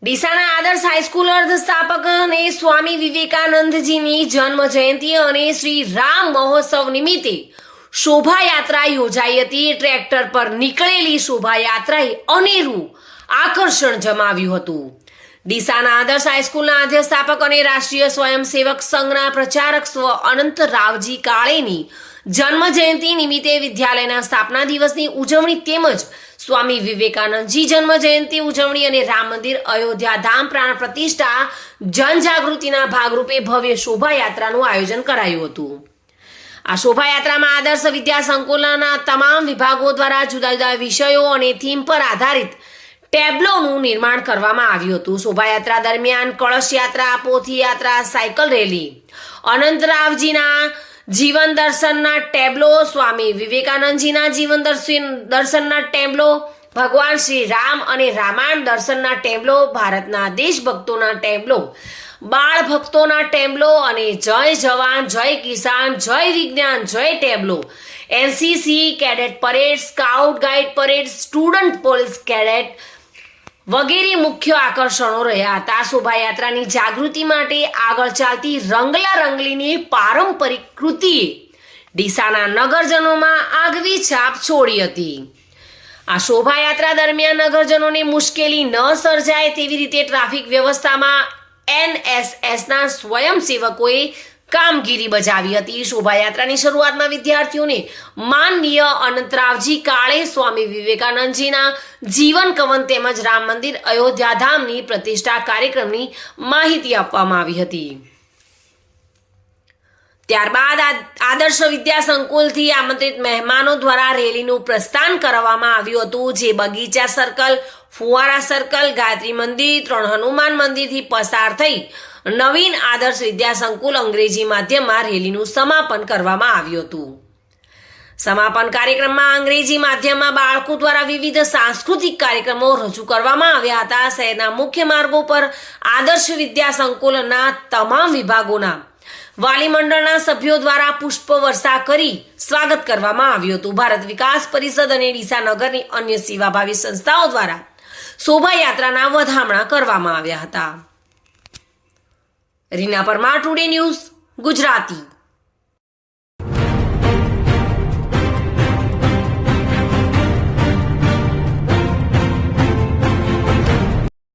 ડીસાના આદર્શ હાઈસ્કૂલ અર્ધસ્થાપક અને સ્વામી વિવેકાનંદજીની જન્મ જયંતિ અને શ્રી રામ મહોત્સવ નિમિત્તે શોભાયાત્રા યોજાઈ હતી। ટ્રેક્ટર પર નીકળેલી શોભાયાત્રાએ અનેરું આકર્ષણ જમાવ્યું હતું। ડીસાના આદર્શ હાઈસ્કૂલના અધ્યસ્થાપક અને રાષ્ટ્રીય સ્વયંસેવક સંઘના પ્રચારક સ્વ અનંતરાવજી કાળેની જન્મ જયંતિ નિમિત્તે વિદ્યાલયના સ્થાપના દિવસની ઉજવણી તેમજ સ્વામી વિવેકાનંદજી જન્મ જયંતિ ઉજવણી અને રામ મંદિર અયોધ્યા ધામ પ્રાણ પ્રતિષ્ઠા જનજાગૃતિના ભાગરૂપે ભવ્ય શોભાયાત્રાનું આયોજન કરાયું હતું। આ શોભાયાત્રામાં આદર્શ વિદ્યા સંકુલના તમામ વિભાગો દ્વારા જુદા જુદા વિષયો અને થીમ પર આધારિત ટેબ્લોનું નિર્માણ કરવામાં આવ્યું હતું। શોભાયાત્રા દરમિયાન કળશ યાત્રા, પોથી યાત્રા, સાયકલ રેલી, અનંતરાવજીના જીવન દર્શનના ટેબ્લો, સ્વામી વિવેકાનંદજીના જીવન દર્શનના ટેબ્લો, ભગવાન શ્રી રામ અને રામાયણ દર્શનના ટેબ્લો, ભારતના દેશભક્તોના ટેબ્લો, બાળ ભક્તોના ટેબ્લો અને જય જવાન, જય કિસાન, જય વિજ્ઞાન, જય tableau, NCC cadet parade, scout guide parade, student police cadet વગેરે મુખ્ય આકર્ષણો રહ્યા હતા। શોભાયાત્રાની જાગૃતિ માટે આગળ ચાલતી રંગલા રંગલીની પારંપરિક કૃતિએ ડીસાના નગરજનોમાં આગવી છાપ છોડી હતી। આ શોભાયાત્રા દરમિયાન નગરજનોને મુશ્કેલી ન સર્જાય તેવી રીતે ટ્રાફિક વ્યવસ્થામાં એનએસએસના સ્વયંસેવકોએ કામગીરી બજાવી હતી। શોભાયાત્રાની શરૂઆતમાં વિદ્યાર્થીઓને માનનીય અનંતરાવજી કાળે સ્વામી વિવેકાનંદજીના જીવન કવન તેમજ રામ મંદિર અયોધ્યા ધામની પ્રતિષ્ઠા કાર્યક્રમની માહિતી આપવામાં આવી હતી। ત્યારબાદ આદર્શ વિદ્યા સંકુલથી આમંત્રિત મહેમાનો દ્વારા રેલીનું પ્રસ્થાન કરવામાં આવ્યું હતું, જે બગીચા સર્કલ, ફુવારા સર્કલ, ગાયત્રી મંદિર, 3 હનુમાન મંદિરથી પસાર થઈ નવીન આદર્શ વિદ્યા સંકુલ અંગ્રેજી માધ્યમમાં રેલીનું સમાપન કરવામાં આવ્યું હતું। સમાપન કાર્યક્રમમાં અંગ્રેજી માધ્યમમાં બાળકો દ્વારા વિવિધ સાંસ્કૃતિક કાર્યક્રમો રજૂ કરવામાં આવ્યા હતા। શહેરના મુખ્ય માર્ગો પર આદર્શ વિદ્યા સંકુલના તમામ વિભાગોના વાલી મંડળના સભ્યો દ્વારા પુષ્પવર્ષા કરી સ્વાગત કરવામાં આવ્યું હતું। ભારત વિકાસ પરિષદ અને ડીસા નગરની અન્ય સેવાભાવી સંસ્થાઓ દ્વારા શોભાયાત્રાના વધામણા કરવામાં આવ્યા હતા। Reena Parmar, today news, Gujarati.